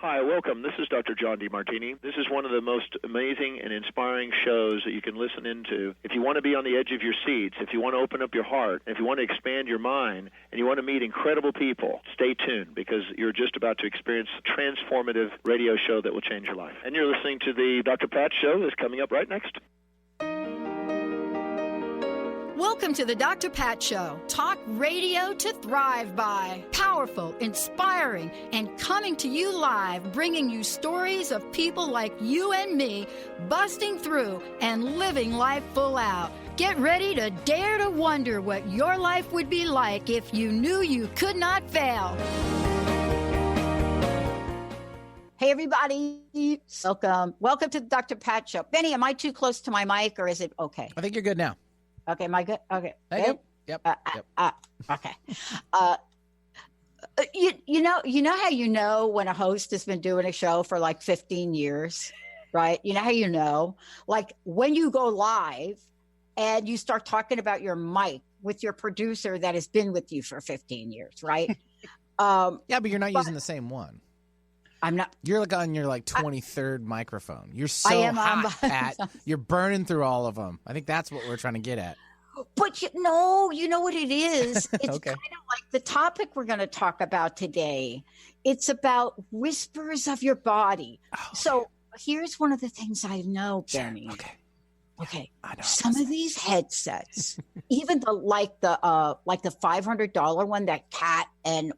Hi, welcome. This is Dr. John DeMartini. This is one of the most amazing and inspiring shows that you can listen into. If you want to be on the edge of your seats, if you want to open up your heart, if you want to expand your mind, and you want to meet incredible people, stay tuned because you're just about to experience a transformative radio show that will change your life. And you're listening to the Dr. Pat Show that's coming up right next. Welcome to the Dr. Pat Show. Talk radio to thrive by. Powerful, inspiring, and coming to you live, bringing you stories of people like you and me busting through and living life full out. Get ready to dare to wonder what your life would be like if you knew you could not fail. Hey, everybody. Welcome to the Dr. Pat Show. Benny, am I too close to my mic or is it okay? I think you're good now. Okay, am I good? Okay. Good? Yep. Okay. You know how you know when a host has been doing a show for like 15 years, right? You know how you know? Like when you go live and you start talking about your mic with your producer that has been with you for 15 years, right? Yeah, but you're not using the same one. I'm not. You're like on your 23rd microphone. You're so hot, Pat. You're burning through all of them. I think that's what we're trying to get at. But you know what it is? It's Okay. kind of like the topic we're going to talk about today. It's about whispers of your body. Oh, so here's one of the things I know, Benny. Okay. I know. Some of these headsets, even the $500 one that Kat and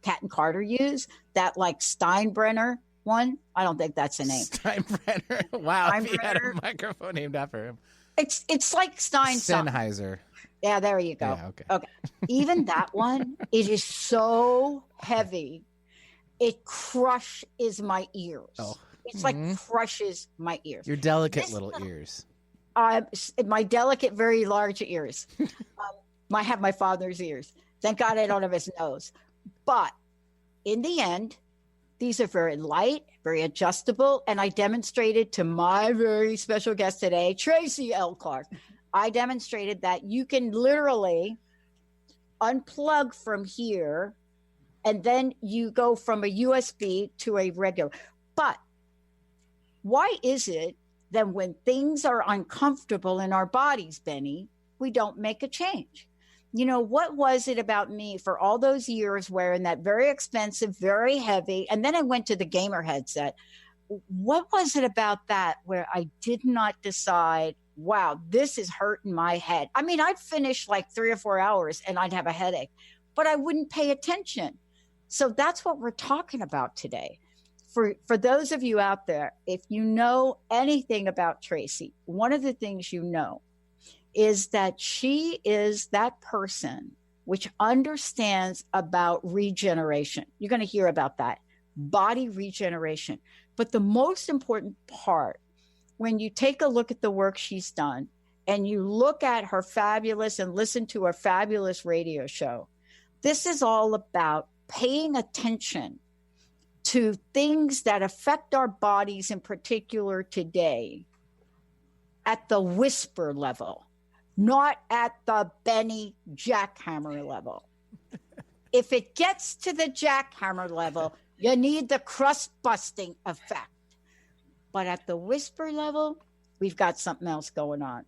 Kat and Carter use, that like Steinbrenner one. I don't think that's the name. Steinbrenner. Wow. If you had a microphone named after him. It's like Sennheiser. Yeah, there you go. Yeah, okay. Even that one, it is so heavy, it crushes my ears. Oh. It's like crushes my ears. Your delicate little ears. My delicate, very large ears. I have my father's ears. Thank God I don't have his nose. But in the end, these are very light, very adjustable, and I demonstrated to my very special guest today, Tracy L. Clark. I demonstrated that you can literally unplug from here, and then you go from a USB to a regular. But why is it that when things are uncomfortable in our bodies, Benny, we don't make a change? You know, what was it about me for all those years wearing that very expensive, very heavy, and then I went to the gamer headset. What was it about that where I did not decide, wow, this is hurting my head? I mean, I'd finish like 3 or 4 hours and I'd have a headache, but I wouldn't pay attention. So that's what we're talking about today. For those of you out there, if you know anything about Tracy, one of the things you know is that she is that person which understands about regeneration. You're going to hear about that, body regeneration. But the most important part, when you take a look at the work she's done and you look at her fabulous and listen to her fabulous radio show, this is all about paying attention to things that affect our bodies in particular today at the whisper level, not at the Benny jackhammer level. If it gets to the jackhammer level, you need the crust busting effect. But at the whisper level, we've got something else going on.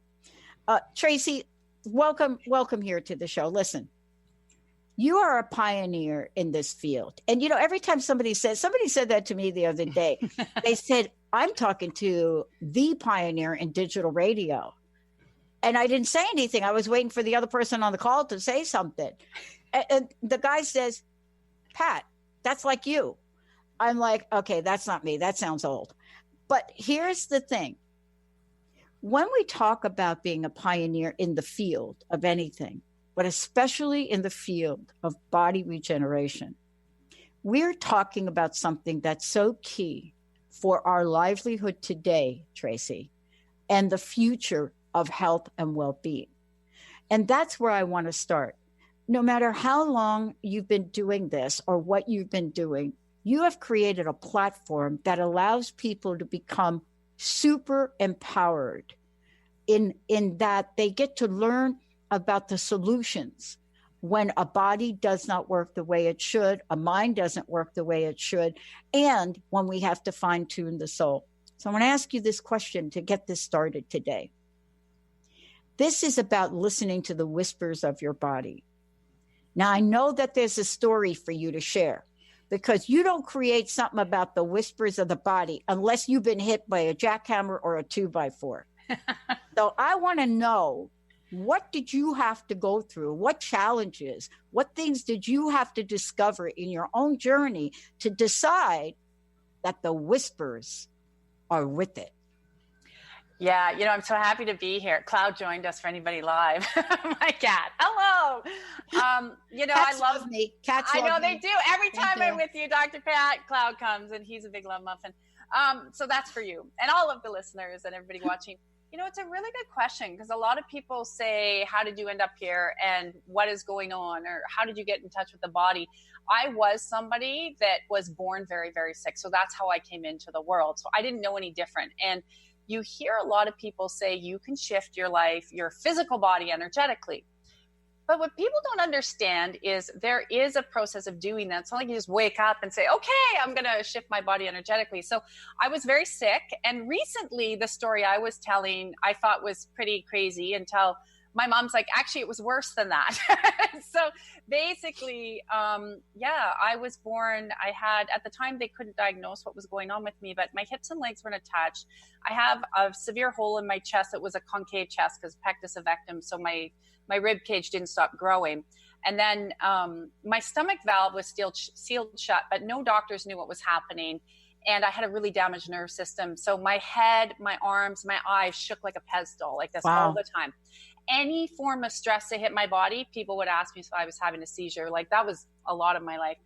Tracy, welcome here to the show. Listen, you are a pioneer in this field. And, you know, every time somebody said that to me the other day, they said, I'm talking to the pioneer in digital radio. And I didn't say anything. I was waiting for the other person on the call to say something. And the guy says, Pat, that's like you. I'm like, okay, that's not me. That sounds old. But here's the thing. When we talk about being a pioneer in the field of anything, but especially in the field of body regeneration, we're talking about something that's so key for our livelihood today, Tracy, and the future of health and well-being. And that's where I want to start. No matter how long you've been doing this or what you've been doing, you have created a platform that allows people to become super empowered in that they get to learn about the solutions when a body does not work the way it should, a mind doesn't work the way it should, and when we have to fine tune the soul. So I want to ask you this question to get this started today. This is about listening to the whispers of your body. Now, I know that there's a story for you to share, because you don't create something about the whispers of the body unless you've been hit by a jackhammer or a 2x4. So I want to know, what did you have to go through? What challenges, what things did you have to discover in your own journey to decide that the whispers are with it? Yeah, I'm so happy to be here. Cloud joined us for anybody live. My cat. Hello. Cats I love me. Cats I know love they me. do. Every time I'm with you, Dr. Pat, Cloud comes, and he's a big love muffin. So that's for you and all of the listeners and everybody watching. It's a really good question, because a lot of people say, how did you end up here and what is going on, or how did you get in touch with the body? I was somebody that was born very, very sick. So that's how I came into the world. So I didn't know any different. And you hear a lot of people say you can shift your life, your physical body energetically. But what people don't understand is there is a process of doing that. It's not like you just wake up and say, okay, I'm going to shift my body energetically. So I was very sick. And recently, the story I was telling, I thought was pretty crazy, until my mom's like, actually, it was worse than that. So basically, I was born. I had, at the time, they couldn't diagnose what was going on with me, but my hips and legs weren't attached. I have a severe hole in my chest that was a concave chest because pectus evectum. So my rib cage didn't stop growing. And then my stomach valve was still sealed shut, but no doctors knew what was happening. And I had a really damaged nerve system. So my head, my arms, my eyes shook like a Pez doll, like this all the time. Any form of stress that hit my body, people would ask me if I was having a seizure. Like, that was a lot of my life.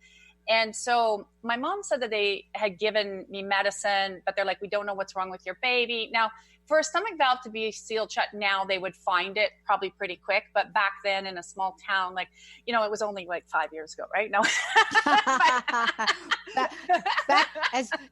And so my mom said that they had given me medicine, but they're like, we don't know what's wrong with your baby. Now, for a stomach valve to be sealed shut now, they would find it probably pretty quick. But back then, in a small town, it was only like 5 years ago, right? No. back,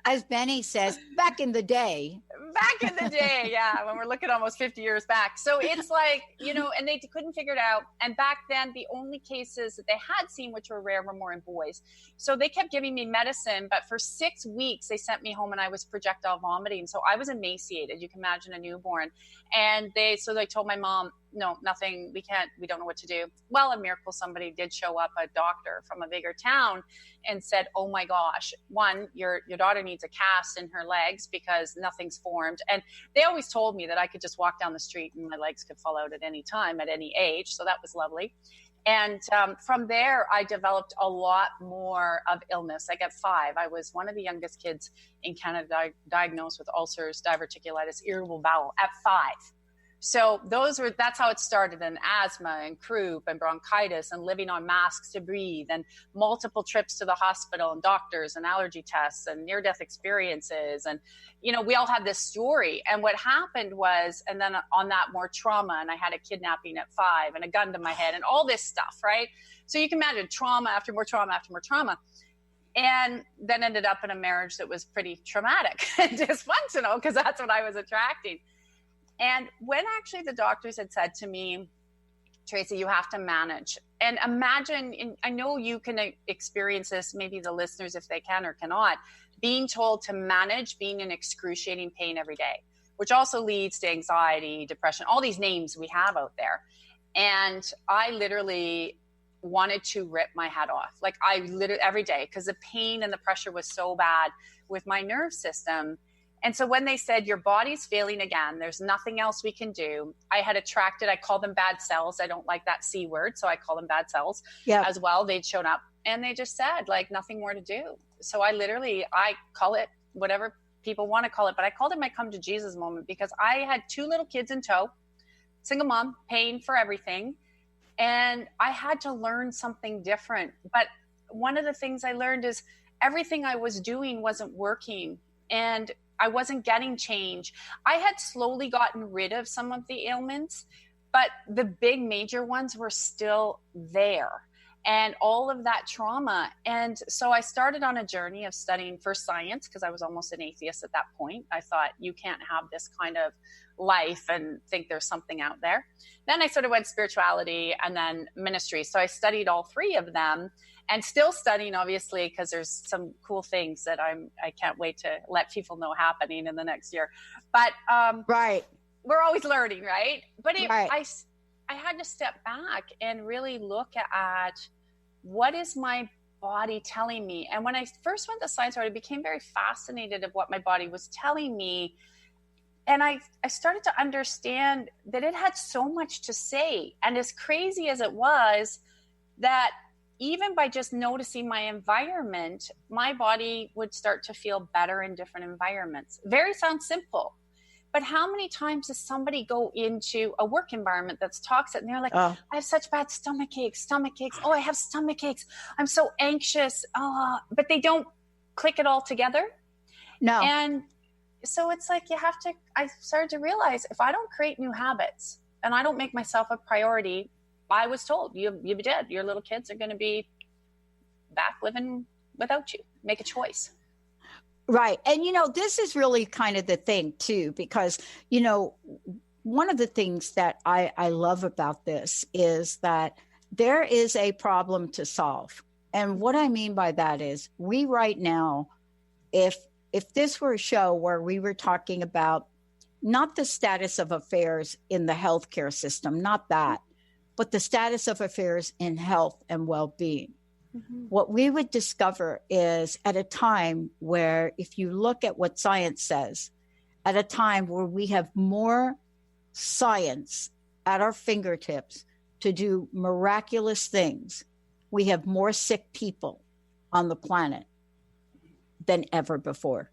as Benny says, back in the day. Back in the day, yeah, when we're looking almost 50 years back. So it's like, and they couldn't figure it out. And back then, the only cases that they had seen, which were rare, were more in boys. So they kept giving me medicine, but for 6 weeks, they sent me home and I was projectile vomiting. So I was emaciated. You can imagine a newborn. And they told my mom, no, nothing, we don't know what to do. Well, a miracle, somebody did show up, a doctor from a bigger town, and said, oh my gosh, one, your daughter needs a cast in her legs because nothing's formed. And they always told me that I could just walk down the street and my legs could fall out at any time, at any age. So that was lovely. And from there, I developed a lot more of illness. Like at 5, I was one of the youngest kids in Canada diagnosed with ulcers, diverticulitis, irritable bowel at 5. So that's how it started, and asthma and croup and bronchitis and living on masks to breathe and multiple trips to the hospital and doctors and allergy tests and near-death experiences. And, we all have this story. And what happened was, and then on that, more trauma, and I had a kidnapping at 5 and a gun to my head and all this stuff, right? So you can imagine trauma after more trauma after more trauma. And then ended up in a marriage that was pretty traumatic and dysfunctional, because that's what I was attracting. And when actually the doctors had said to me, Tracy, you have to manage. And imagine, I know you can experience this, maybe the listeners, if they can or cannot, being told to manage being in excruciating pain every day, which also leads to anxiety, depression, all these names we have out there. And I literally wanted to rip my head off. Like, I literally every day, because the pain and the pressure was so bad with my nerve system. And so when they said, your body's failing again, there's nothing else we can do, I had attracted, I call them bad cells. I don't like that C word, so I call them bad cells as well. They'd shown up and they just said, nothing more to do. So I call it whatever people want to call it, but I called it my come to Jesus moment, because I had 2 little kids in tow, single mom, paying for everything. And I had to learn something different. But one of the things I learned is everything I was doing wasn't working. And I wasn't getting change. I had slowly gotten rid of some of the ailments, but the big major ones were still there. and all of that trauma. And so I started on a journey of studying for science, because I was almost an atheist at that point. I thought, you can't have this kind of life and think there's something out there. Then I sort of went spirituality and then ministry. So I studied all three of them, and still studying, obviously, because there's some cool things that I can't wait to let people know happening in the next year. But right, we're always learning, right? But right. I had to step back and really look at what is my body telling me. And when I first went to science, I became very fascinated of what my body was telling me. And I started to understand that it had so much to say. And as crazy as it was, that even by just noticing my environment, my body would start to feel better in different environments. Very sounds simple. But how many times does somebody go into a work environment that's toxic and they're like, I have such bad stomach aches. Oh, I have stomach aches. I'm so anxious. But they don't click it all together. No. And so it's like I started to realize, if I don't create new habits and I don't make myself a priority, I was told, you'll be dead. Your little kids are going to be back living without you. Make a choice. Right. And, this is really kind of the thing, too, because, one of the things that I love about this is that there is a problem to solve. And what I mean by that is, we right now, if this were a show where we were talking about not the status of affairs in the healthcare system, not that, but the status of affairs in health and well-being. Mm-hmm. What we would discover is, at a time where, if you look at what science says, at a time where we have more science at our fingertips to do miraculous things, we have more sick people on the planet than ever before.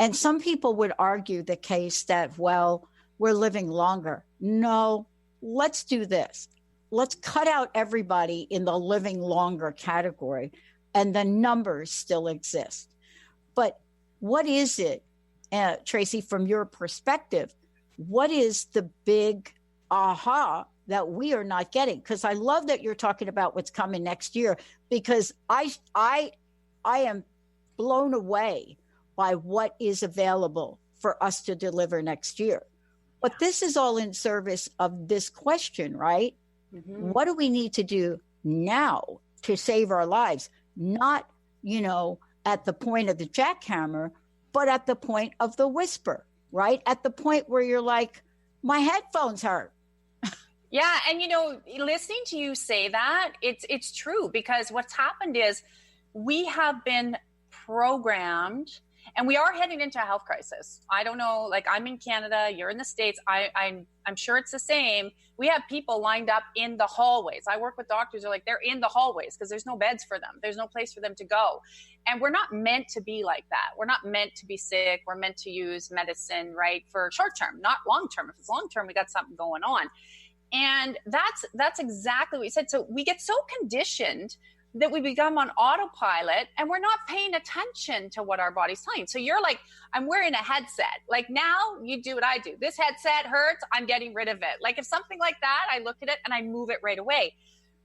And some people would argue the case that, well, we're living longer. No, let's do this. Let's cut out everybody in the living longer category, and the numbers still exist. But what is it, Tracy, from your perspective, what is the big aha that we are not getting? Because I love that you're talking about what's coming next year, because I am blown away by what is available for us to deliver next year. But this is all in service of this question, right? Mm-hmm. What do we need to do now to save our lives? Not, at the point of the jackhammer, but at the point of the whisper, right? At the point where you're like, my headphones hurt. Yeah. And, listening to you say that, it's true, because what's happened is we have been programmed, and we are heading into a health crisis. I don't know, like, I'm in Canada, you're in the States. I'm sure it's the same. We have people lined up in the hallways. I work with doctors who are like, they're in the hallways because there's no beds for them. There's no place for them to go. And we're not meant to be like that. We're not meant to be sick. We're meant to use medicine, right, for short term, not long term. If it's long term, we got something going on. And that's exactly what you said. So we get so conditioned that we become on autopilot, and we're not paying attention to what our body's telling. So you're like, I'm wearing a headset. Like, now you do what I do. This headset hurts. I'm getting rid of it. Like, if something like that, I look at it and I move it right away.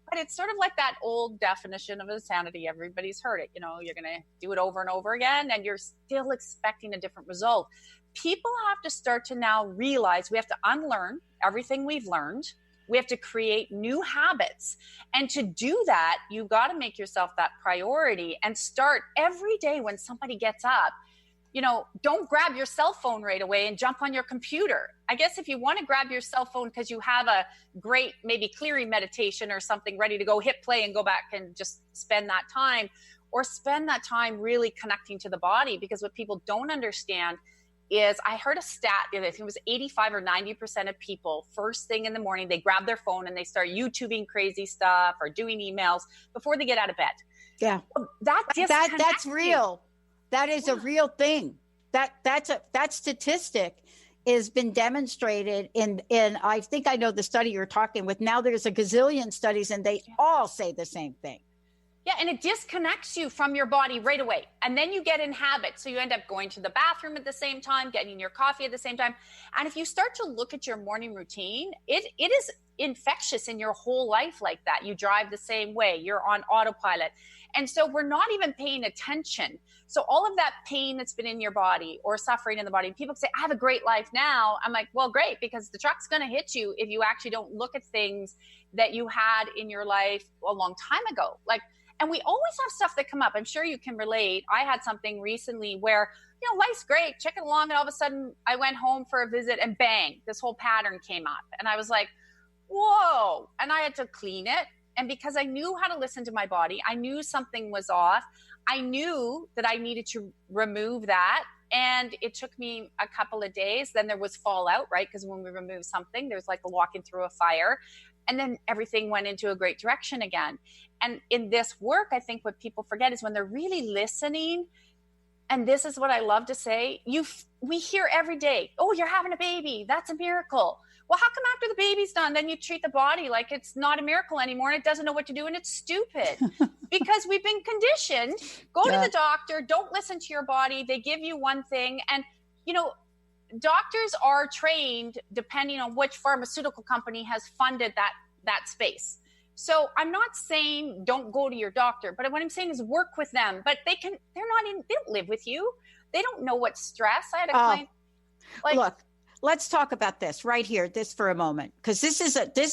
But it's sort of like that old definition of insanity. Everybody's heard it. You're going to do it over and over again, and you're still expecting a different result. People have to start to now realize we have to unlearn everything we've learned. We have to create new habits. And to do that, you got to make yourself that priority and start every day when somebody gets up. Don't grab your cell phone right away and jump on your computer. I guess if you want to grab your cell phone because you have a great, maybe clearing meditation or something ready to go, hit play and go back and just spend that time, or spend that time really connecting to the body. Because what people don't understand is, I heard a stat, I think it was 85 or 90% of people, first thing in the morning, they grab their phone and they start YouTubing crazy stuff or doing emails before they get out of bed. Yeah. Well, that's real. That is a real thing. That statistic has been demonstrated in I think I know the study you're talking with. Now there's a gazillion studies, and they all say the same thing. Yeah, and it disconnects you from your body right away. And then you get in habit. So you end up going to the bathroom at the same time, getting your coffee at the same time. And if you start to look at your morning routine, it is infectious in your whole life like that. You drive the same way, you're on autopilot. And so we're not even paying attention. So all of that pain that's been in your body or suffering in the body, people say, I have a great life now. I'm like, well, great, because the truck's going to hit you if you actually don't look at things that you had in your life a long time ago. Like, and we always have stuff that come up. I'm sure you can relate. I had something recently where, life's great, checking along, and all of a sudden I went home for a visit and bang, this whole pattern came up. And I was like, whoa. And I had to clean it. And because I knew how to listen to my body, I knew something was off. I knew that I needed to remove that. And it took me a couple of days. Then there was fallout, right? Because when we remove something, there's like walking through a fire. And then everything went into a great direction again. And in this work, I think what people forget is when they're really listening, and this is what I love to say, we hear every day, oh, you're having a baby. That's a miracle. Well, how come after the baby's done, then you treat the body like it's not a miracle anymore and it doesn't know what to do and it's stupid? Because we've been conditioned. Go to the doctor. Don't listen to your body. They give you one thing. And, doctors are trained depending on which pharmaceutical company has funded that space. So I'm not saying don't go to your doctor, but what I'm saying is work with them. But they don't live with you. They don't know what stress. I had a client. Look, let's talk about this right here, this for a moment, because this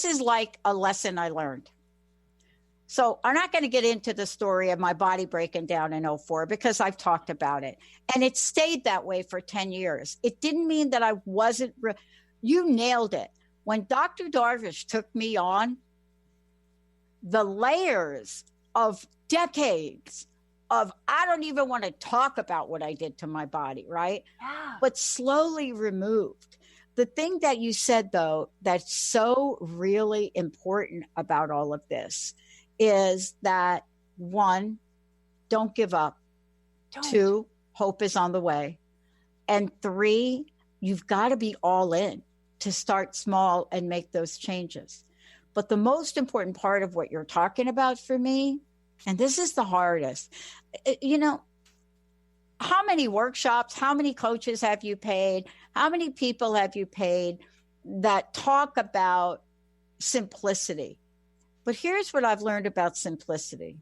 is like a lesson I learned. So I'm not going to get into the story of my body breaking down in 2004 because I've talked about it. And it stayed that way for 10 years. It didn't mean that I wasn't. You nailed it. When Dr. Darvish took me on, the layers of decades of, I don't even want to talk about what I did to my body, right? Yeah. But slowly removed. The thing that you said, though, that's so really important about all of this is that, 1, don't give up. 2, hope is on the way. And 3, you've got to be all in to start small and make those changes. But the most important part of what you're talking about for me, and this is the hardest, how many workshops, how many coaches have you paid? How many people have you paid that talk about simplicity? But here's what I've learned about simplicity.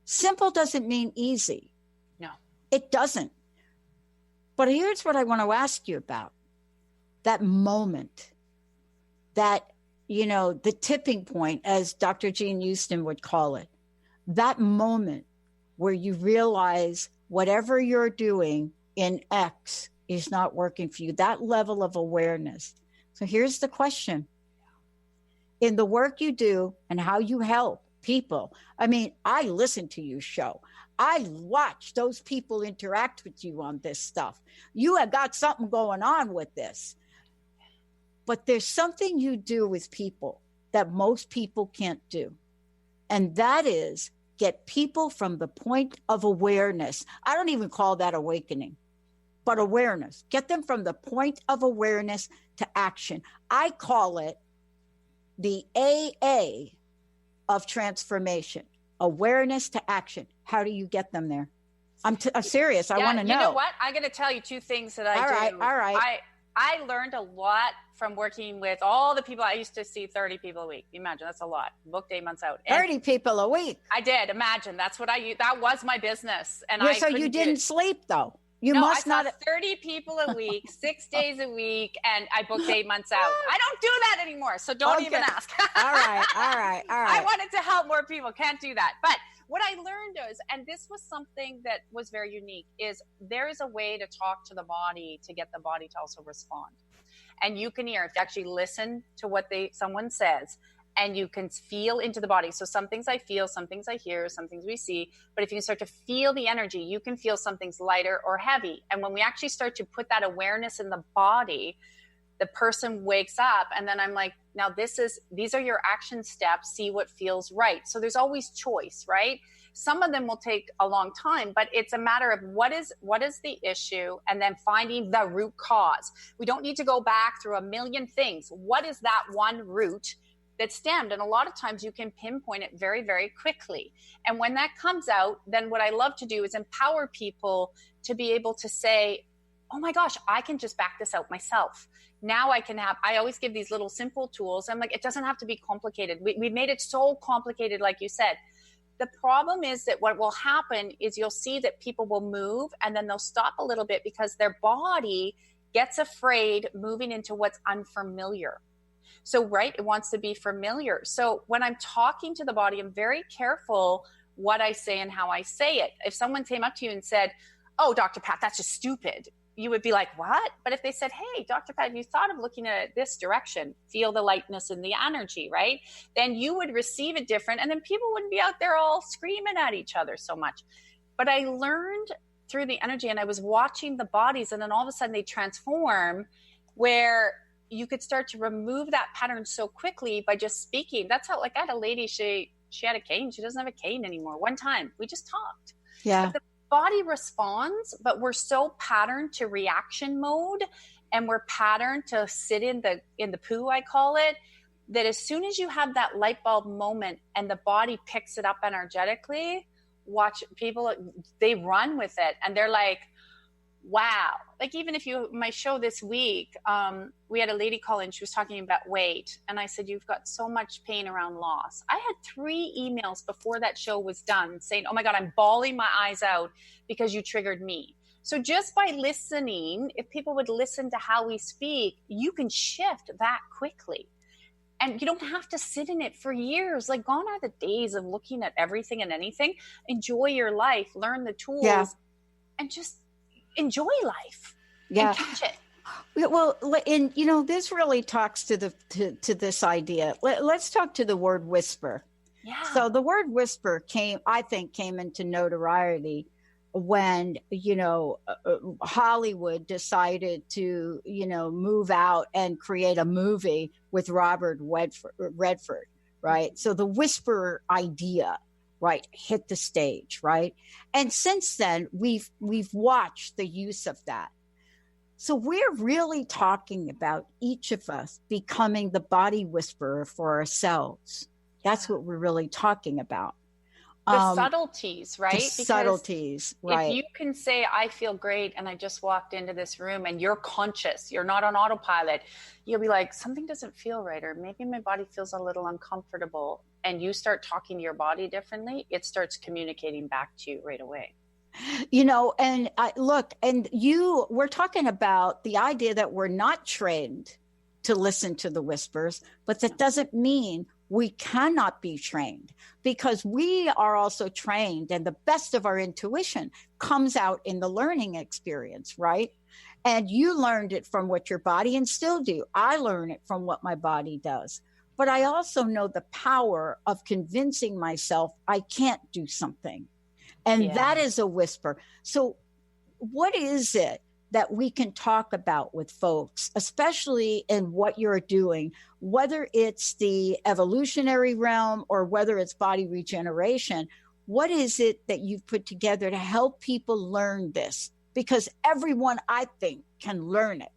Simple doesn't mean easy. No. It doesn't. But here's what I want to ask you about. That moment, that, the tipping point, as Dr. Jean Houston would call it, that moment where you realize whatever you're doing in X is not working for you, that level of awareness. So here's the question. In the work you do and how you help people, I listen to your show. I watch those people interact with you on this stuff. You have got something going on with this. But there's something you do with people that most people can't do. And that is get people from the point of awareness. I don't even call that awakening, but awareness. Get them from the point of awareness to action. I call it the AA of transformation, awareness to action. How do you get them there? I'm serious. I want to know. You know what? I'm going to tell you 2 things that I do. All right. I learned a lot from working with all the people. I used to see 30 people a week. Imagine, that's a lot. Booked 8 months out. 30 people a week. I did. Imagine. That's what that was my business. And so you didn't sleep though. I saw 30 people a week, 6 days a week, and I booked 8 months out. I don't do that anymore, so don't even ask. All right. I wanted to help more people. Can't do that. But what I learned is, and this was something that was very unique, is there is a way to talk to the body to get the body to also respond. And you can hear, if you actually listen to what someone says, and you can feel into the body. So some things I feel, some things I hear, some things we see. But if you start to feel the energy, you can feel something's lighter or heavy. And when we actually start to put that awareness in the body, the person wakes up, and then I'm like, now these are your action steps. See what feels right. So there's always choice, right? Some of them will take a long time, but it's a matter of what is the issue, and then finding the root cause. We don't need to go back through a million things. What is that one root? that stemmed. And a lot of times you can pinpoint it very, very quickly. And when that comes out, then what I love to do is empower people to be able to say, oh my gosh, I can just back this out myself. Now I always give these little simple tools. I'm like, it doesn't have to be complicated. We've made it so complicated, like you said. The problem is that what will happen is you'll see that people will move and then they'll stop a little bit because their body gets afraid moving into what's unfamiliar. So, right, it wants to be familiar. So when I'm talking to the body, I'm very careful what I say and how I say it. If someone came up to you and said, oh, Dr. Pat, that's just stupid, you would be like, what? But if they said, hey, Dr. Pat, have you thought of looking at it this direction? Feel the lightness and the energy, right? Then you would receive it different. And then people wouldn't be out there all screaming at each other so much. But I learned through the energy, and I was watching the bodies, and then all of a sudden they transform, where you could start to remove that pattern so quickly by just speaking. That's how, like, I had a lady, she had a cane. She doesn't have a cane anymore. One time we just talked. Yeah. But the body responds, but we're so patterned to reaction mode, and we're patterned to sit in the poo, I call it, that as soon as you have that light bulb moment and the body picks it up energetically, watch people, they run with it, and they're like, wow. Like, even if my show this week, we had a lady call in, she was talking about weight, and I said, you've got so much pain around loss. I had 3 emails before that show was done saying, oh my God, I'm bawling my eyes out because you triggered me. So just by listening, if people would listen to how we speak, you can shift that quickly. And you don't have to sit in it for years. Like, gone are the days of looking at everything and anything. Enjoy your life, learn the tools, and just enjoy life. Yeah. And catch it. Well, and this really talks to this idea. Let's talk to the word whisper. Yeah. So the word whisper came into notoriety when, Hollywood decided to, move out and create a movie with Robert Redford, right? So the whisper idea, right, hit the stage, right? And since then, we've watched the use of that. So we're really talking about each of us becoming the body whisperer for ourselves. That's what we're really talking about. The subtleties, right? The subtleties, right. If you can say, I feel great, and I just walked into this room, and you're conscious, you're not on autopilot, you'll be like, something doesn't feel right, or maybe my body feels a little uncomfortable. And you start talking to your body differently, it starts communicating back to you right away. And we're talking about the idea that we're not trained to listen to the whispers, but that doesn't mean we cannot be trained, because we are also trained, and the best of our intuition comes out in the learning experience, right? And you learned it from what your body, and still do. I learn it from what my body does. But I also know the power of convincing myself I can't do something. And that is a whisper. So what is it that we can talk about with folks, especially in what you're doing, whether it's the evolutionary realm or whether it's body regeneration? What is it that you've put together to help people learn this? Because everyone, I think, can learn it.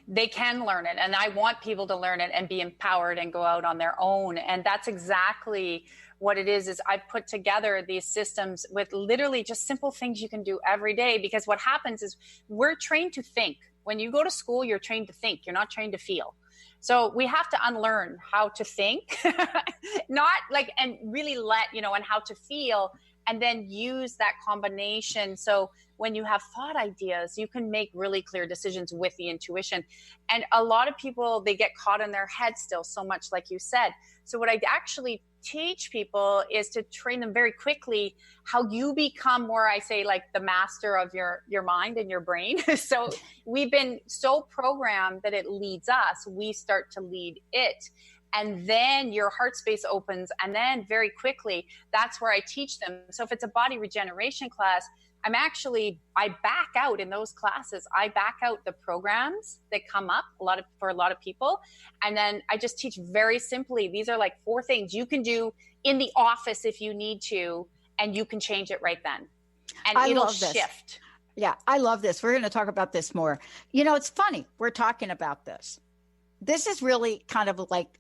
They can learn it. And I want people to learn it and be empowered and go out on their own. And that's exactly what it is I put together these systems with literally just simple things you can do every day. Because what happens is we're trained to think. When you go to school, you're trained to think. You're not trained to feel. So we have to unlearn how to think, and really and how to feel, and then use that combination. So when you have thought ideas, you can make really clear decisions with the intuition. And a lot of people, they get caught in their head still so much, like you said. So what I actually teach people is to train them very quickly how you become more, I say, like the master of your mind and your brain. So we've been so programmed that it leads us. We start to lead it. And then your heart space opens. And then very quickly, that's where I teach them. So if it's a body regeneration class, I back out in those classes. I back out the programs that come up for a lot of people. And then I just teach very simply. These are like 4 things you can do in the office if you need to, and you can change it right then. And it'll shift. Yeah, I love this. We're going to talk about this more. It's funny. We're talking about this. This is really kind of like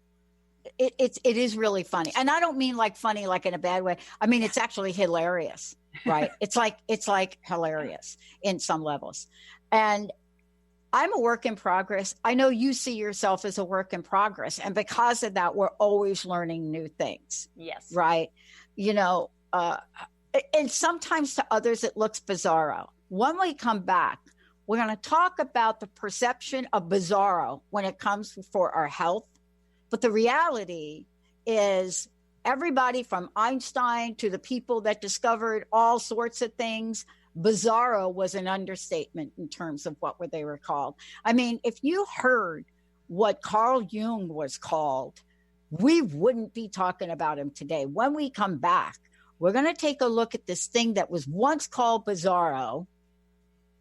it is really funny. And I don't mean like funny, like in a bad way. I mean, it's actually hilarious, right? It's like hilarious in some levels. And I'm a work in progress. I know you see yourself as a work in progress. And because of that, we're always learning new things. Yes. Right. And sometimes to others, it looks bizarro. When we come back, we're going to talk about the perception of bizarro when it comes for our health. But the reality is everybody from Einstein to the people that discovered all sorts of things, bizarro was an understatement in terms of what they were called. I mean, if you heard what Carl Jung was called, we wouldn't be talking about him today. When we come back, we're going to take a look at this thing that was once called bizarro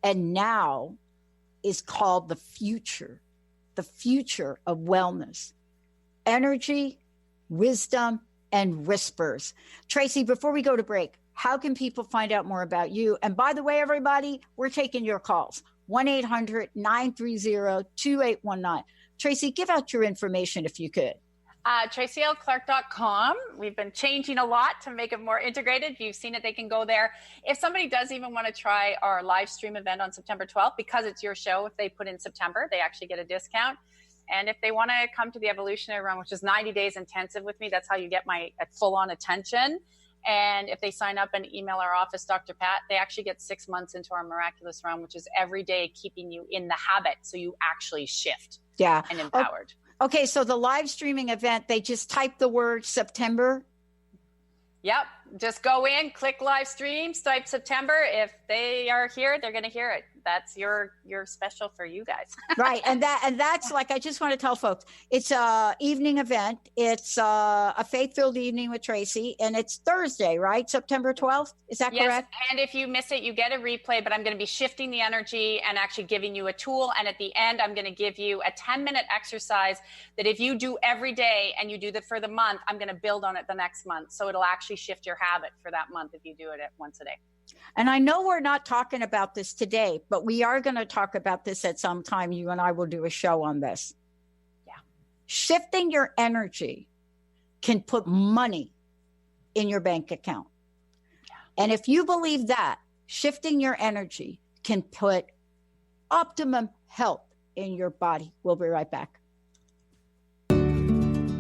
and now is called the future of wellness, energy, wisdom, and whispers. Tracy, before we go to break, how can people find out more about you? And by the way, everybody, we're taking your calls, 1-800-930-2819. Tracy, give out your information if you could. TracyLClark.com. We've been changing a lot to make it more integrated. If you've seen it, they can go there. If somebody does even want to try our live stream event on September 12th, because it's your show, if they put in September, they actually get a discount. And if they want to come to the evolutionary run, which is 90 days intensive with me, that's how you get my full-on attention. And if they sign up and email our office, Dr. Pat, they actually get 6 months into our miraculous run, which is every day keeping you in the habit so you actually shift and empowered. Okay, so the live streaming event, they just type the word September? Yep. Just go in, click live stream, type September. If they are here, they're going to hear it. That's your special for you guys. Right. And that's like, I just want to tell folks, it's a evening event. It's a faith-filled evening with Tracy, and it's Thursday, right? September 12th. Is that correct? Yes. And if you miss it, you get a replay, but I'm going to be shifting the energy and actually giving you a tool. And at the end, I'm going to give you a 10-minute exercise that if you do every day and you do that for the month, I'm going to build on it the next month. So it'll actually shift your habit for that month if you do it once a day. And I know we're not talking about this today, but we are going to talk about this at some time. You and I will do a show on this. Yeah. Shifting your energy can put money in your bank account. Yeah. And if you believe that, shifting your energy can put optimum health in your body. We'll be right back.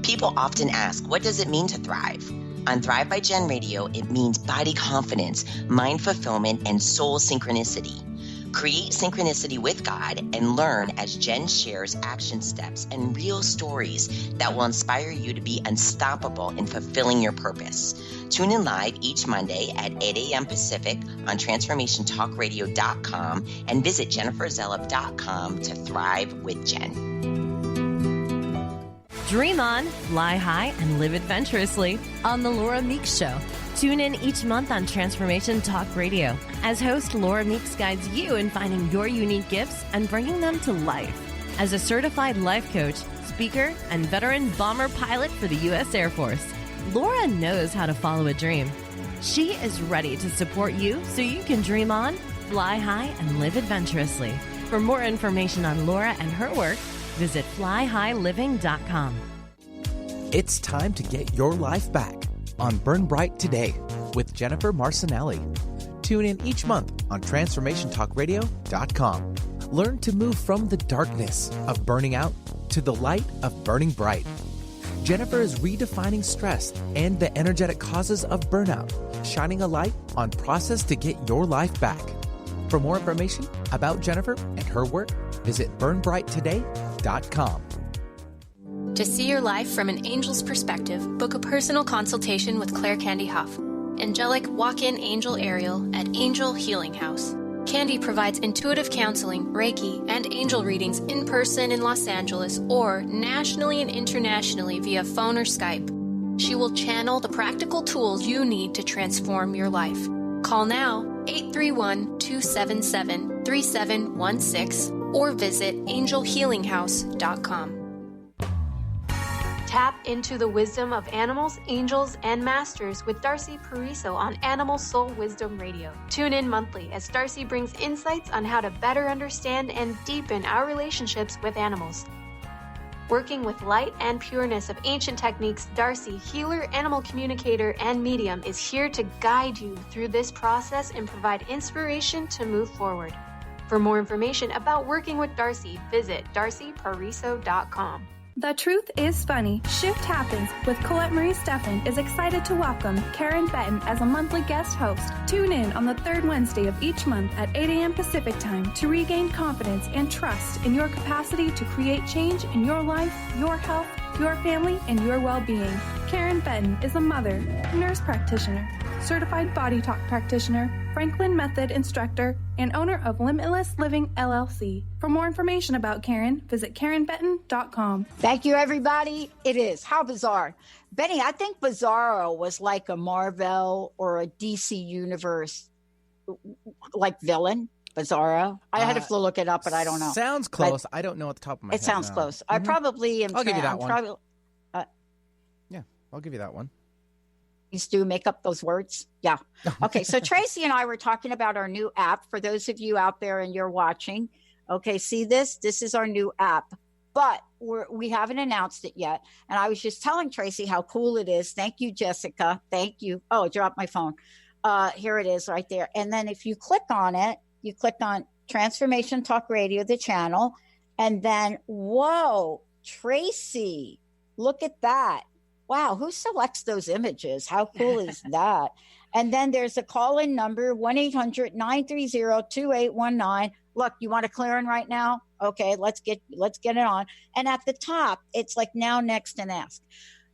People often ask, what does it mean to thrive? On Thrive by Jen Radio, it means body confidence, mind fulfillment, and soul synchronicity. Create synchronicity with God and learn as Jen shares action steps and real stories that will inspire you to be unstoppable in fulfilling your purpose. Tune in live each Monday at 8 a.m. Pacific on TransformationTalkRadio.com and visit JenniferZellup.com to thrive with Jen. Dream on, fly high, and live adventurously on The Laura Meeks Show. Tune in each month on Transformation Talk Radio as host Laura Meeks guides you in finding your unique gifts and bringing them to life. As a certified life coach, speaker, and veteran bomber pilot for the U.S. Air Force, Laura knows how to follow a dream. She is ready to support you so you can dream on, fly high, and live adventurously. For more information on Laura and her work, visit flyhighliving.com. It's time to get your life back on Burn Bright Today with Jennifer Marcinelli. Tune in each month on TransformationTalkRadio.com. Learn to move from the darkness of burning out to the light of burning bright. Jennifer is redefining stress and the energetic causes of burnout, shining a light on process to get your life back. For more information about Jennifer and her work, visit burnbrighttoday.com. To see your life from an angel's perspective, book a personal consultation with Claire Candy Huff, angelic walk-in angel Ariel at Angel Healing House. Candy provides intuitive counseling, Reiki, and angel readings in person in Los Angeles or nationally and internationally via phone or Skype. She will channel the practical tools you need to transform your life. Call now, 831-277-3716, or visit angelhealinghouse.com. Tap into the wisdom of animals, angels, and masters with Darcy Pariso on Animal Soul Wisdom Radio. Tune in monthly as Darcy brings insights on how to better understand and deepen our relationships with animals. Working with light and pureness of ancient techniques, Darcy, healer, animal communicator, and medium, is here to guide you through this process and provide inspiration to move forward. For more information about working with Darcy, visit darcypariso.com. The Truth is Funny. Shift Happens with Colette Marie Steffen is excited to welcome Karen Benton as a monthly guest host. Tune in on the third Wednesday of each month at 8 a.m. Pacific Time to regain confidence and trust in your capacity to create change in your life, your health, your family, and your well-being. Karen Benton is a mother, nurse practitioner, certified body talk practitioner, Franklin Method instructor, and owner of Limitless Living LLC. For more information about Karen, visit KarenBenton.com. Thank you, everybody. It is. How bizarre. Benny, I think Bizarro was like a Marvel or a DC Universe, like villain. Bizarro. I had to look it up, but I don't know. Sounds close. I don't know at the top of my head. It sounds close. I probably am. I'll give you that one. Yeah, I'll give you that one. Do make up those words. Yeah. Okay. So Tracy and I were talking about our new app for those of you out there and you're watching. Okay. See this? This is our new app, but we haven't announced it yet. And I was just telling Tracy how cool it is. Thank you, Jessica. Thank you. Oh, dropped my phone. Here it is right there. And then if you click on it, you click on Transformation Talk Radio, the channel. And then, whoa, Tracy, look at that. Wow, who selects those images? How cool is that? And then there's a call-in number, 1-800-930-2819. Look, you want to clear in right now? Okay, let's get it on. And at the top, it's like now, next, and ask.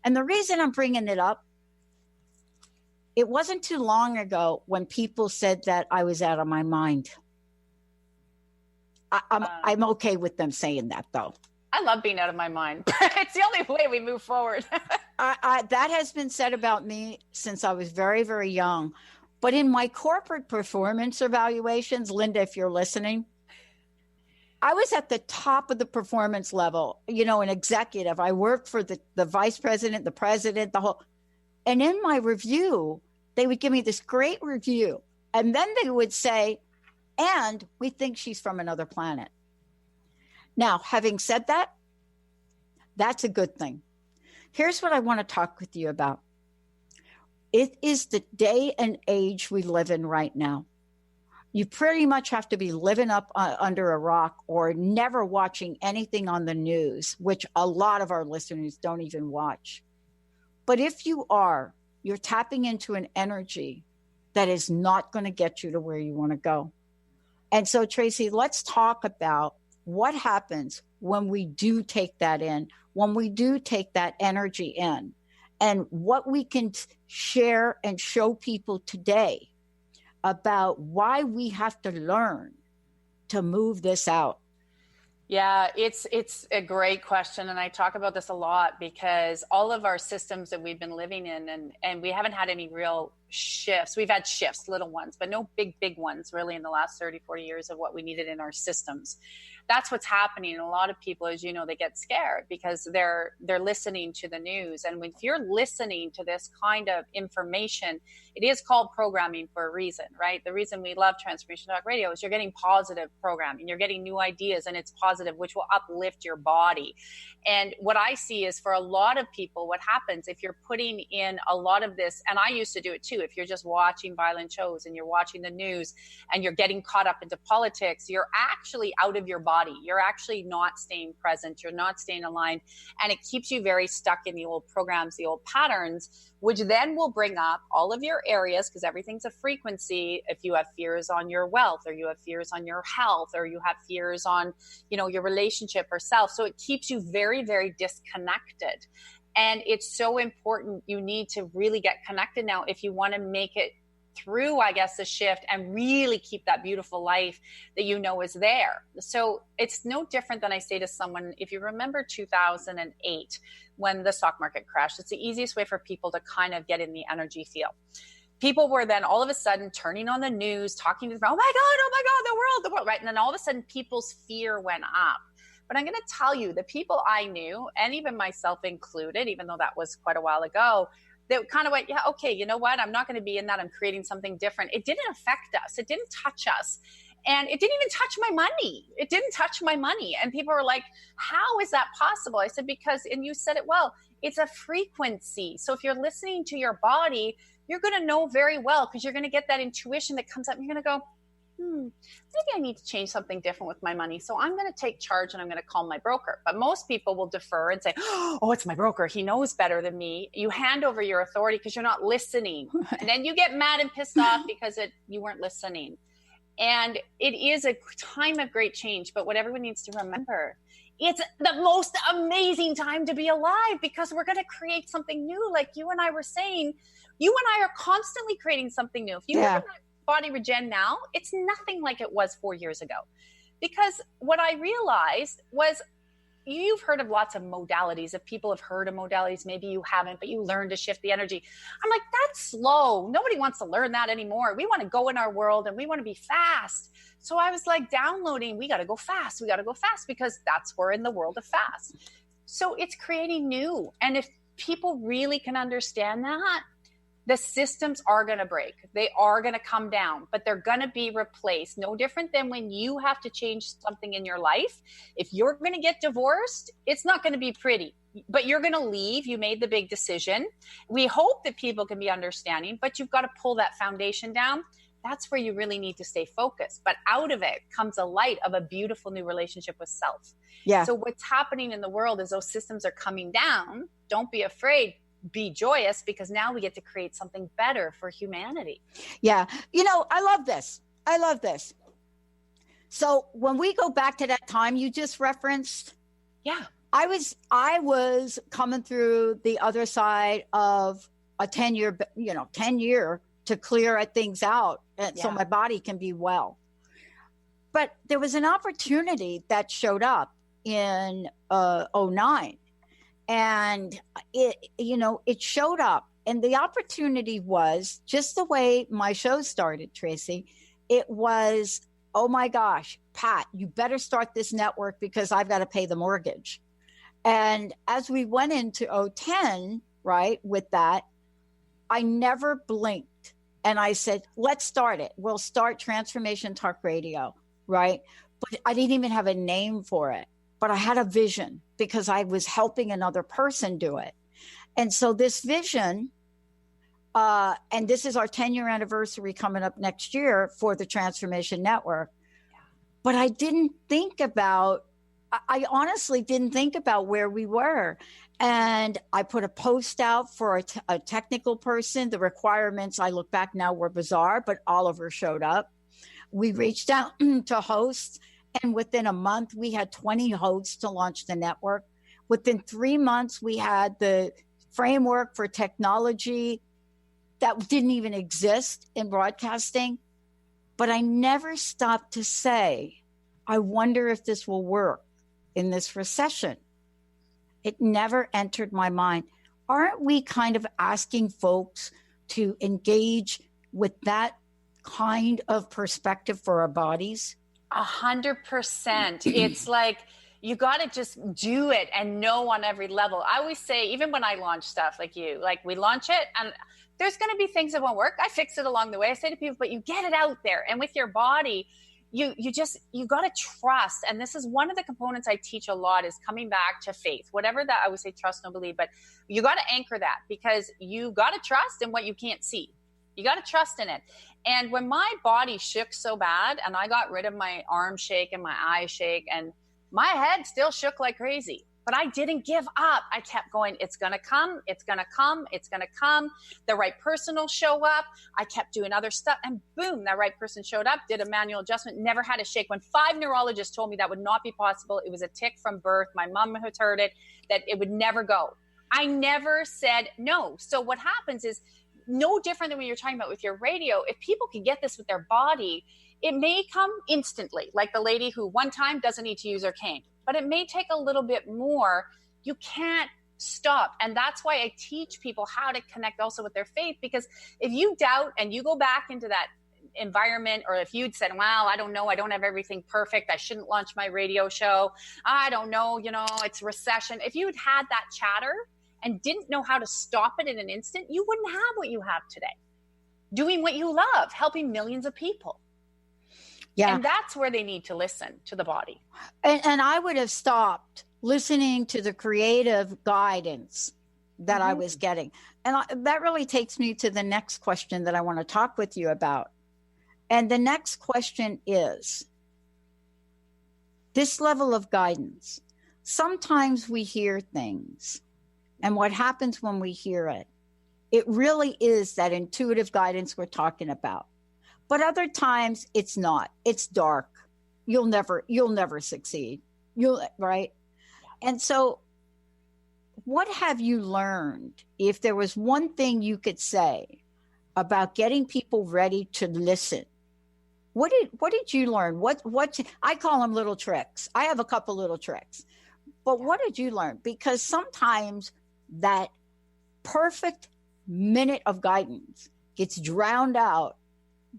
And the reason I'm bringing it up, it wasn't too long ago when people said that I was out of my mind. I'm okay with them saying that, though. I love being out of my mind. It's the only way we move forward. That has been said about me since I was very, very young. But in my corporate performance evaluations, Linda, if you're listening, I was at the top of the performance level, an executive. I worked for the vice president, the president, the whole. And in my review, they would give me this great review. And then they would say, and we think she's from another planet. Now, having said that, that's a good thing. Here's what I want to talk with you about. It is the day and age we live in right now. You pretty much have to be living up under a rock or never watching anything on the news, which a lot of our listeners don't even watch. But if you are, you're tapping into an energy that is not going to get you to where you want to go. And so, Tracy, let's talk about what happens when we do take that in, when we do take that energy in, and what we can share and show people today about why we have to learn to move this out. Yeah, it's a great question. And I talk about this a lot because all of our systems that we've been living in, and we haven't had any real shifts. We've had shifts, little ones, but no big ones really in the last 30, 40 years of what we needed in our systems. That's what's happening. And a lot of people, as you know, they get scared because they're listening to the news. And if you're listening to this kind of information, it is called programming for a reason, right? The reason we love Transformation Talk Radio is you're getting positive programming. You're getting new ideas and it's positive, which will uplift your body. And what I see is for a lot of people, what happens if you're putting in a lot of this, and I used to do it too, if you're just watching violent shows and you're watching the news and you're getting caught up into politics, you're actually out of your body. You're actually not staying present. You're not staying aligned. And it keeps you very stuck in the old programs, the old patterns, which then will bring up all of your areas because everything's a frequency. If you have fears on your wealth or you have fears on your health or you have fears on, your relationship or self. So it keeps you very, very disconnected. And it's so important. You need to really get connected now if you want to make it through, I guess, the shift and really keep that beautiful life that is there. So it's no different than I say to someone, if you remember 2008, when the stock market crashed, it's the easiest way for people to kind of get in the energy field. People were then all of a sudden turning on the news, talking to them, oh my God, the world, right? And then all of a sudden people's fear went up. But I'm going to tell you, the people I knew, and even myself included, even though that was quite a while ago, they kind of went, yeah, okay, you know what? I'm not going to be in that. I'm creating something different. It didn't affect us. It didn't touch us. And it didn't even touch my money. It didn't touch my money. And people were like, how is that possible? I said, because, and you said it well, it's a frequency. So if you're listening to your body, you're going to know very well, because you're going to get that intuition that comes up and you're going to go, maybe I need to change something different with my money. So I'm going to take charge and I'm going to call my broker. But most people will defer and say, oh, it's my broker. He knows better than me. You hand over your authority because you're not listening. And then you get mad and pissed off because you weren't listening. And it is a time of great change. But what everyone needs to remember, it's the most amazing time to be alive, because we're going to create something new. Like you and I were saying, you and I are constantly creating something new. If you look at Body Regen now, it's nothing like it was 4 years ago. Because what I realized was, you've heard of lots of modalities. If people have heard of modalities, maybe you haven't, but you learn to shift the energy. I'm like, that's slow. Nobody wants to learn that anymore. We want to go in our world and we want to be fast. So I was like downloading, we got to go fast. We got to go fast, because we're in the world of fast. So it's creating new. And if people really can understand that, the systems are going to break. They are going to come down, but they're going to be replaced. No different than when you have to change something in your life. If you're going to get divorced, it's not going to be pretty, but you're going to leave. You made the big decision. We hope that people can be understanding, but you've got to pull that foundation down. That's where you really need to stay focused. But out of it comes a light of a beautiful new relationship with self. Yeah. So what's happening in the world is those systems are coming down. Don't be afraid. Be joyous, because now we get to create something better for humanity. Yeah. I love this. So when we go back to that time you just referenced, I was coming through the other side of a 10 year to clear things out. And so my body can be well. But there was an opportunity that showed up in 2009. And it showed up, and the opportunity was just the way my show started, Tracy. It was, oh my gosh, Pat, you better start this network because I've got to pay the mortgage. And as we went into 2010, right, with that, I never blinked. And I said, let's start it. We'll start Transformation Talk Radio, right? But I didn't even have a name for it. But I had a vision, because I was helping another person do it. And so this vision, and this is our 10-year anniversary coming up next year for the Transformation Network. But I honestly didn't think about where we were. And I put a post out for a technical person. The requirements, I look back now, were bizarre, but Oliver showed up. We reached out to hosts. And within a month, we had 20 hosts to launch the network. Within 3 months, we had the framework for technology that didn't even exist in broadcasting. But I never stopped to say, I wonder if this will work in this recession. It never entered my mind. Aren't we kind of asking folks to engage with that kind of perspective for our bodies? 100%. It's like, you got to just do it and know on every level. I always say, even when I launch stuff like we launch it and there's going to be things that won't work. I fix it along the way. I say to people, but you get it out there. And with your body, you got to trust. And this is one of the components I teach a lot, is coming back to faith, whatever that, I would say trust, no believe, but you got to anchor that, because you got to trust in what you can't see. You got to trust in it. And when my body shook so bad, and I got rid of my arm shake and my eye shake, and my head still shook like crazy, but I didn't give up. I kept going. It's going to come. It's going to come. It's going to come. The right person will show up. I kept doing other stuff, and boom, that right person showed up, did a manual adjustment, never had a shake. When 5 neurologists told me that would not be possible, it was a tic from birth. My mom had heard it, that it would never go. I never said no. So what happens is, no different than when you're talking about with your radio. If people can get this with their body, it may come instantly, like the lady who one time doesn't need to use her cane, but it may take a little bit more. You can't stop. And that's why I teach people how to connect also with their faith, because if you doubt and you go back into that environment, or if you'd said, well, I don't know, I don't have everything perfect, I shouldn't launch my radio show, I don't know, it's recession. If you'd had that chatter and didn't know how to stop it in an instant, you wouldn't have what you have today. Doing what you love, helping millions of people. Yeah. And that's where they need to listen to the body. And I would have stopped listening to the creative guidance that I was getting. And that really takes me to the next question that I want to talk with you about. And the next question is this level of guidance. Sometimes we hear things, and what happens when we hear it, it really is that intuitive guidance we're talking about. But other times it's not. It's dark. You'll never succeed. Right? And so what have you learned? If there was one thing you could say about getting people ready to listen, what did you learn? What I call them little tricks. I have a couple little tricks. But what did you learn? Because sometimes that perfect minute of guidance gets drowned out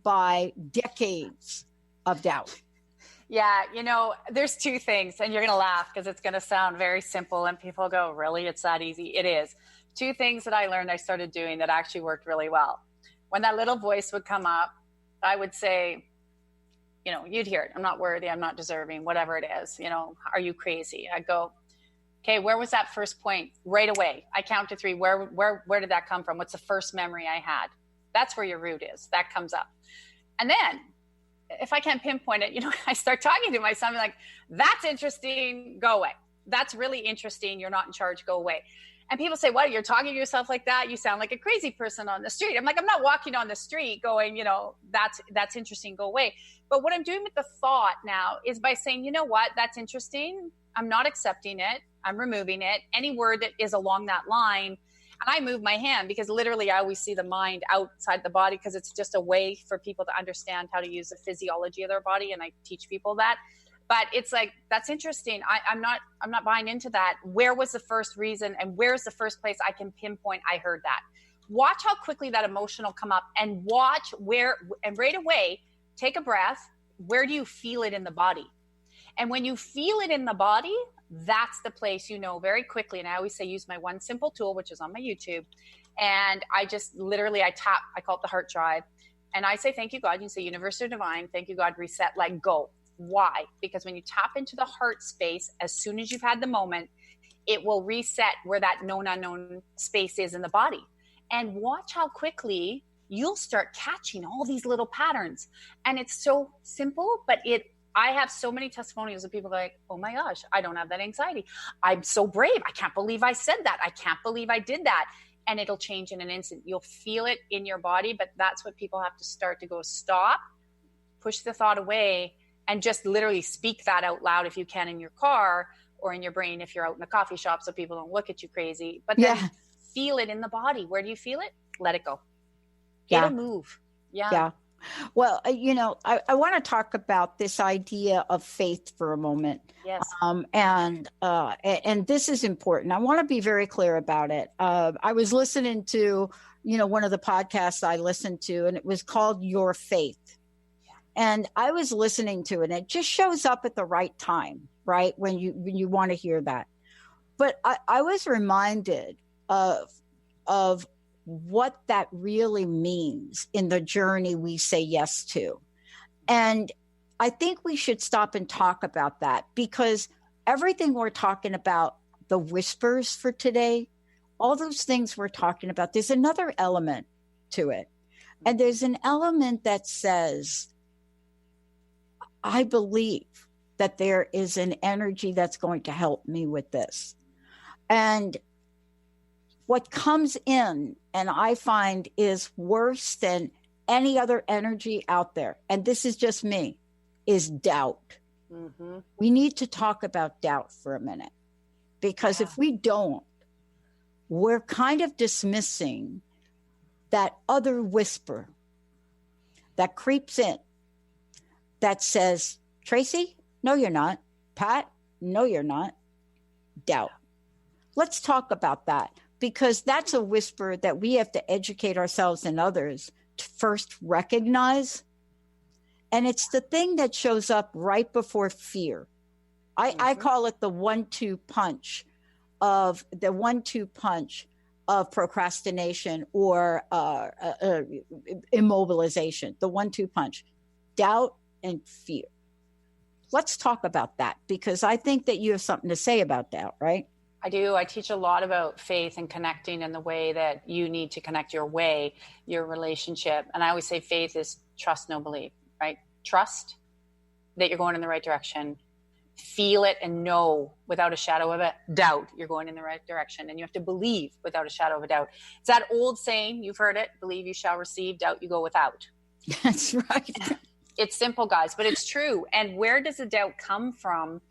by decades of doubt. Yeah, there's two things, and you're going to laugh because it's going to sound very simple, and people go, really? It's that easy? It is. Two things that I learned I started doing that actually worked really well. When that little voice would come up, I would say, you'd hear it. I'm not worthy. I'm not deserving, whatever it is. Are you crazy? I go, okay, where was that first point? Right away. I count to 3. Where did that come from? What's the first memory I had? That's where your root is. That comes up. And then if I can't pinpoint it, I start talking to myself like, that's interesting. Go away. That's really interesting. You're not in charge. Go away. And people say, what, you're talking to yourself like that? You sound like a crazy person on the street. I'm like, I'm not walking on the street going, that's interesting. Go away. But what I'm doing with the thought now is by saying, you know what, that's interesting. I'm not accepting it. I'm removing it. Any word that is along that line. And I move my hand because literally I always see the mind outside the body because it's just a way for people to understand how to use the physiology of their body. And I teach people that. But it's like, that's interesting. I'm not buying into that. Where was the first reason and where's the first place I can pinpoint I heard that? Watch how quickly that emotion will come up and watch where, and right away, take a breath. Where do you feel it in the body? And when you feel it in the body, that's the place very quickly. And I always say, use my one simple tool, which is on my YouTube. And I just literally, I tap, I call it the heart drive. And I say, thank you, God. You say, universe or divine, thank you, God, reset, let go. Why? Because when you tap into the heart space, as soon as you've had the moment, it will reset where that known unknown space is in the body. And watch how quickly you'll start catching all these little patterns. And it's so simple, but I have so many testimonials of people like, oh my gosh, I don't have that anxiety. I'm so brave. I can't believe I said that. I can't believe I did that. And it'll change in an instant. You'll feel it in your body, but that's what people have to start to go, stop, push the thought away, and just literally speak that out loud if you can in your car or in your brain if you're out in a coffee shop so people don't look at you crazy. But then feel it in the body. Where do you feel it? Let it go. It'll move. Yeah. Well, I want to talk about this idea of faith for a moment. Yes. And this is important. I want to be very clear about it. I was listening to, one of the podcasts I listened to, and it was called Your Faith. Yeah. And I was listening to it, and it just shows up at the right time, right? When you want to hear that. But I was reminded of what that really means in the journey we say yes to. And I think we should stop and talk about that, because everything we're talking about, the whispers for today, all those things we're talking about, there's another element to it. And there's an element that says, I believe that there is an energy that's going to help me with this. And what comes in, and I find is worse than any other energy out there, and this is just me, is doubt. Mm-hmm. We need to talk about doubt for a minute, because if we don't, we're kind of dismissing that other whisper that creeps in that says, Tracy, no, you're not. Pat, no, you're not. Doubt. Let's talk about that. Because that's a whisper that we have to educate ourselves and others to first recognize. And it's the thing that shows up right before fear. I call it the 1-2 punch of procrastination or immobilization, the 1-2 punch. Doubt, and fear. Let's talk about that, because I think that you have something to say about that, right? I do. I teach a lot about faith and connecting and the way that you need to connect your relationship. And I always say faith is trust, no belief, right? Trust that you're going in the right direction. Feel it and know without a shadow of a doubt you're going in the right direction. And you have to believe without a shadow of a doubt. It's that old saying, you've heard it, believe you shall receive, doubt you go without. That's right. It's simple, guys, but it's true. And where does the doubt come from?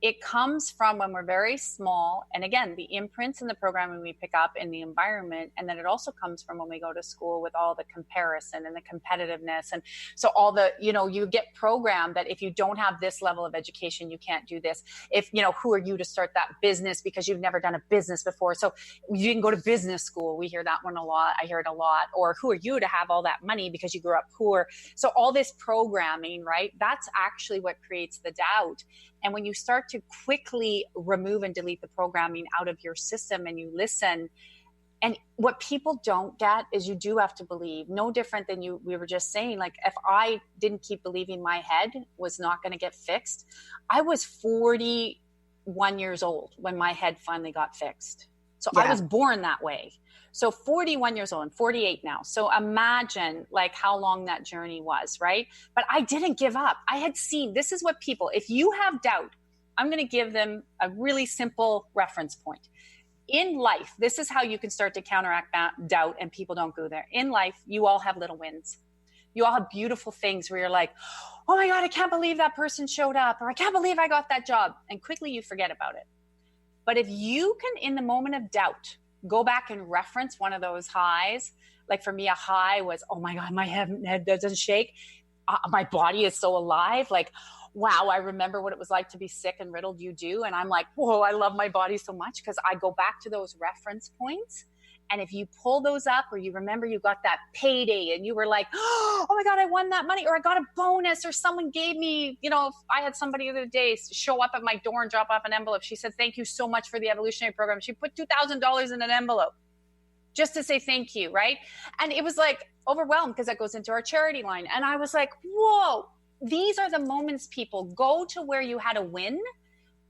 It comes from when we're very small. And again, the imprints and the programming we pick up in the environment. And then it also comes from when we go to school with all the comparison and the competitiveness. And so all the, you get programmed that if you don't have this level of education, you can't do this. If, who are you to start that business because you've never done a business before? So you didn't go to business school. We hear that one a lot. I hear it a lot. Or who are you to have all that money because you grew up poor? So all this programming, right? That's actually what creates the doubt. And when you start to quickly remove and delete the programming out of your system and you listen, and what people don't get is you do have to believe, no different than we were just saying, like if I didn't keep believing my head was not going to get fixed. I was 41 years old when my head finally got fixed. So I was born that way. So 41 years old and 48 now. So imagine like how long that journey was, right? But I didn't give up. I had seen, this is what people, if you have doubt, I'm going to give them a really simple reference point. In life, this is how you can start to counteract doubt, and people don't go there. In life, you all have little wins. You all have beautiful things where you're like, oh my God, I can't believe that person showed up, or I can't believe I got that job. And quickly you forget about it. But if you can, in the moment of doubt, go back and reference one of those highs. Like for me, a high was, oh my God, my head doesn't shake. My body is so alive. Like, wow, I remember what it was like to be sick and riddled. You do. And I'm like, whoa, I love my body so much because I go back to those reference points. And if you pull those up, or you remember you got that payday and you were like, oh my God, I won that money, or I got a bonus, or someone gave me, I had somebody the other day show up at my door and drop off an envelope. She said, thank you so much for the evolutionary program. She put $2,000 in an envelope just to say thank you, right? And it was like overwhelmed because that goes into our charity line. And I was like, whoa, these are the moments, people. Go to where you had a win,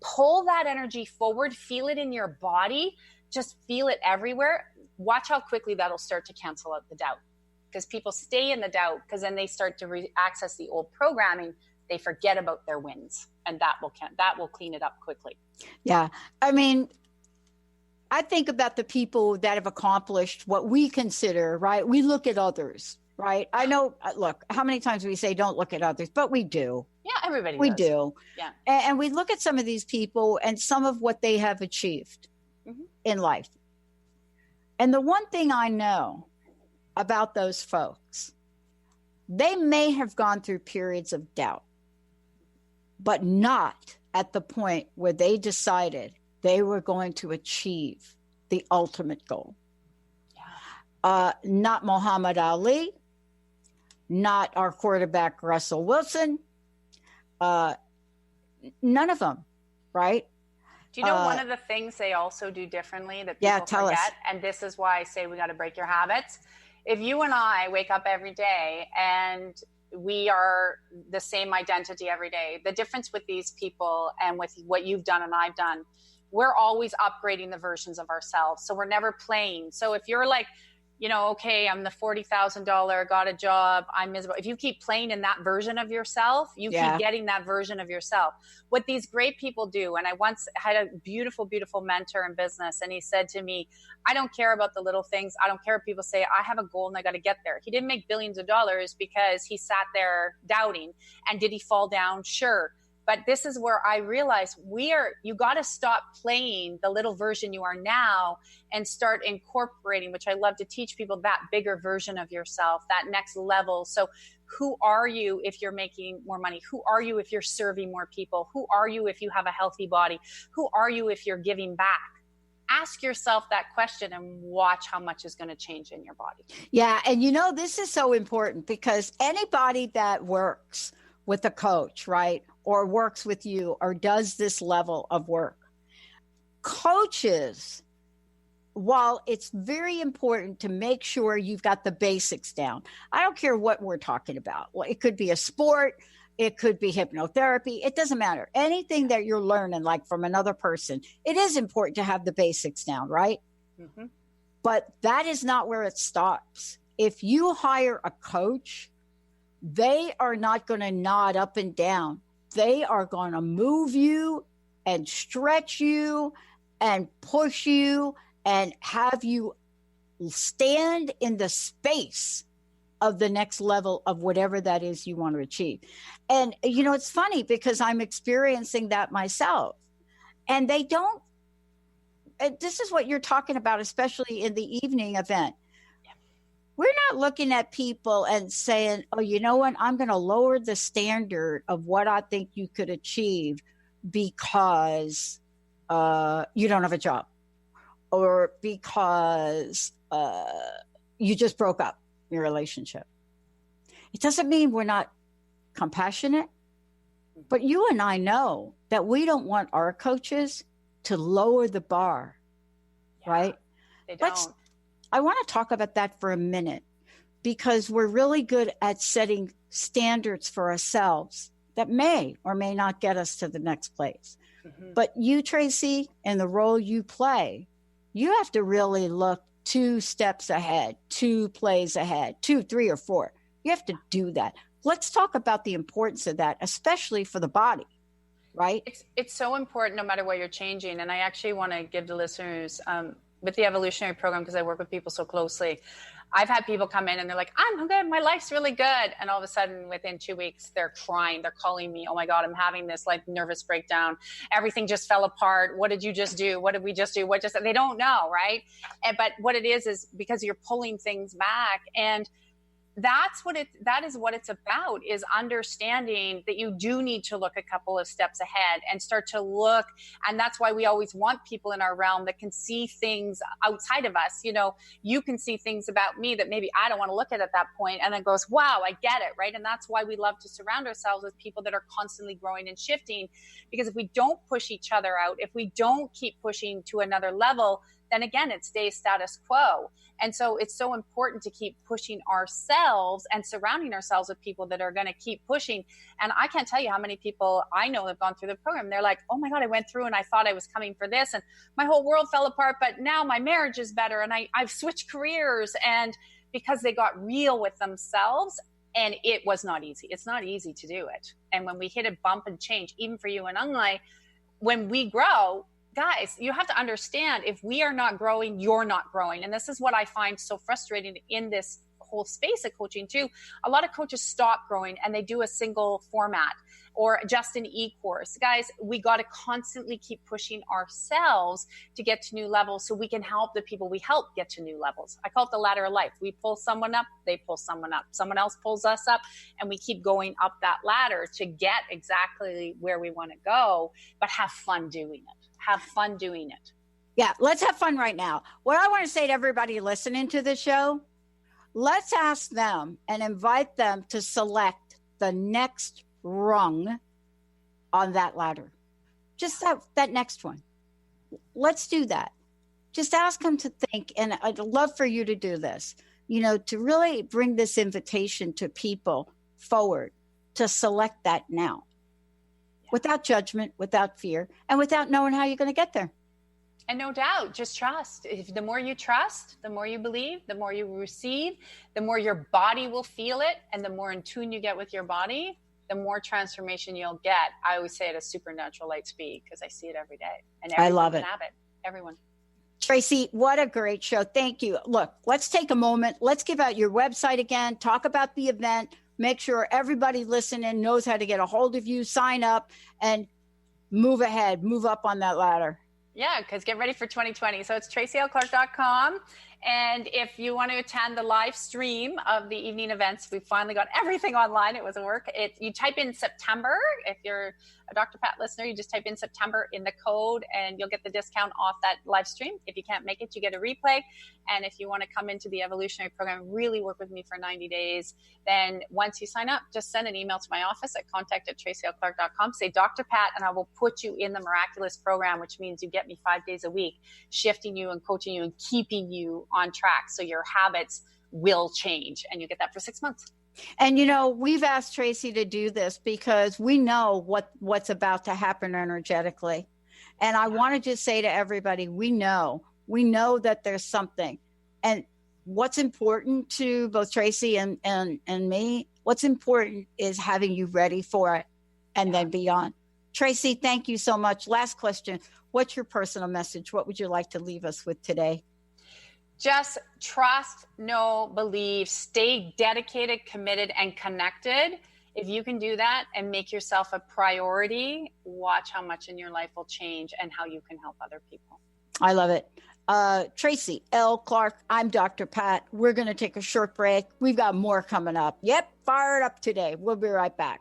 pull that energy forward, feel it in your body, just feel it everywhere. Watch how quickly that'll start to cancel out the doubt, because people stay in the doubt because then they start to access the old programming. They forget about their wins, and that will clean it up quickly. Yeah. I mean, I think about the people that have accomplished what we consider, right? We look at others, right? I know, look, how many times we say don't look at others, but we do. Yeah, everybody we does. do. Yeah. And we look at some of these people and some of what they have achieved in life. And the one thing I know about those folks, they may have gone through periods of doubt, but not at the point where they decided they were going to achieve the ultimate goal. Yeah. Not Muhammad Ali, not our quarterback, Russell Wilson, none of them, right? Do you know one of the things they also do differently that people forget? And this is why I say we got to break your habits. If you and I wake up every day and we are the same identity every day, the difference with these people and with what you've done and I've done, we're always upgrading the versions of ourselves. So we're never playing. So if you're like, okay, I'm the $40,000, got a job, I'm miserable. If you keep playing in that version of yourself, you keep getting that version of yourself. What these great people do, and I once had a beautiful, beautiful mentor in business, and he said to me, I don't care about the little things. I don't care if people say, I have a goal and I got to get there. He didn't make billions of dollars because he sat there doubting. And did he fall down? Sure. But this is where I realized you got to stop playing the little version you are now and start incorporating, which I love to teach people, that bigger version of yourself, that next level. So who are you if you're making more money? Who are you if you're serving more people? Who are you if you have a healthy body? Who are you if you're giving back? Ask yourself that question and watch how much is going to change in your body. Yeah. And this is so important because anybody that works with a coach, right, or works with you or does this level of work, coaches, while it's very important to make sure you've got the basics down, I don't care what we're talking about. Well, it could be a sport, It could be hypnotherapy. It doesn't matter. Anything that you're learning, like from another person, it is important to have the basics down, right? Mm-hmm. But that is not where it stops. If you hire a coach, they are not going to nod up and down. They are going to move you and stretch you and push you and have you stand in the space of the next level of whatever that is you want to achieve. And, you know, it's funny because I'm experiencing that myself. And they don't, and this is what you're talking about, especially in the evening event. We're not looking at people and saying, oh, you know what, I'm going to lower the standard of what I think you could achieve because you don't have a job or because you just broke up your relationship. It doesn't mean we're not compassionate, but you and I know that we don't want our coaches to lower the bar, right? They don't. I want to talk about that for a minute because we're really good at setting standards for ourselves that may or may not get us to the next place. Mm-hmm. But you, Tracy, in the role you play, you have to really look 2 steps ahead, 2 plays ahead, 2, 3, or 4. You have to do that. Let's talk about the importance of that, especially for the body, right? It's so important no matter what you're changing. And I actually want to give the listeners, with the evolutionary program, because I work with people so closely, I've had people come in and they're like, I'm good, my life's really good. And all of a sudden within 2 weeks, they're crying, they're calling me, oh my God, I'm having this like nervous breakdown. Everything just fell apart. What did you just do? What did we just do? They don't know, right? But what it is because you're pulling things back. And that is what it's about, is understanding that you do need to look a couple of steps ahead and start to look. And that's why we always want people in our realm that can see things outside of us. You know, you can see things about me that maybe I don't want to look at that point. And it goes, wow, I get it. Right. And that's why we love to surround ourselves with people that are constantly growing and shifting, because if we don't push each other out, if we don't keep pushing to another level, then again, it stays status quo. And so it's so important to keep pushing ourselves and surrounding ourselves with people that are going to keep pushing. And I can't tell you how many people I know have gone through the program. They're like, oh my God, I went through and I thought I was coming for this and my whole world fell apart, but now my marriage is better and I've switched careers. And because they got real with themselves, and it was not easy. It's not easy to do it. And when we hit a bump and change, even for you and Unlai, when we grow, guys, you have to understand, if we are not growing, you're not growing. And this is what I find so frustrating in this whole space of coaching too. A lot of coaches stop growing and they do a single format or just an e-course. Guys, we got to constantly keep pushing ourselves to get to new levels so we can help the people we help get to new levels. I call it the ladder of life. We pull someone up, they pull someone up, someone else pulls us up, and we keep going up that ladder to get exactly where we want to go, but have fun doing it. Have fun doing it. Yeah, let's have fun right now. What I want to say to everybody listening to the show, let's ask them and invite them to select the next rung on that ladder. Just that next one. Let's do that. Just ask them to think, and I'd love for you to do this, you know, to really bring this invitation to people forward to select that now. Without judgment, without fear, and without knowing how you're going to get there. And no doubt, just trust. The more you trust, the more you believe, the more you receive, the more your body will feel it. And the more in tune you get with your body, the more transformation you'll get. I always say at a supernatural light speed because I see it every day. And everyone I love it. Can have it. Everyone. Tracy, what a great show. Thank you. Look, let's take a moment. Let's give out your website again. Talk about the event. Make sure everybody listening knows how to get a hold of you, sign up, and move ahead, move up on that ladder. Yeah, because get ready for 2020. So it's tracyLclark.com. And if you want to attend the live stream of the evening events, we finally got everything online. It was a work. You type in September. If you're a Dr. Pat listener, you just type in September in the code and you'll get the discount off that live stream. If you can't make it, you get a replay. And if you want to come into the evolutionary program, really work with me for 90 days, then once you sign up, just send an email to my office at contact@tracyLclark.com. Say Dr. Pat, and I will put you in the miraculous program, which means you get me 5 days a week, shifting you and coaching you and keeping you on track so your habits will change. And you get that for 6 months. And, we've asked Tracy to do this because we know what's about to happen energetically. And I want to just say to everybody, we know that there's something. And what's important to both Tracy and me, what's important is having you ready for it and then beyond. Tracy, thank you so much. Last question. What's your personal message? What would you like to leave us with today? Just trust, know, believe, stay dedicated, committed, and connected. If you can do that and make yourself a priority, watch how much in your life will change and how you can help other people. I love it. Tracy L. Clark, I'm Dr. Pat. We're going to take a short break. We've got more coming up. Yep, fired up today. We'll be right back.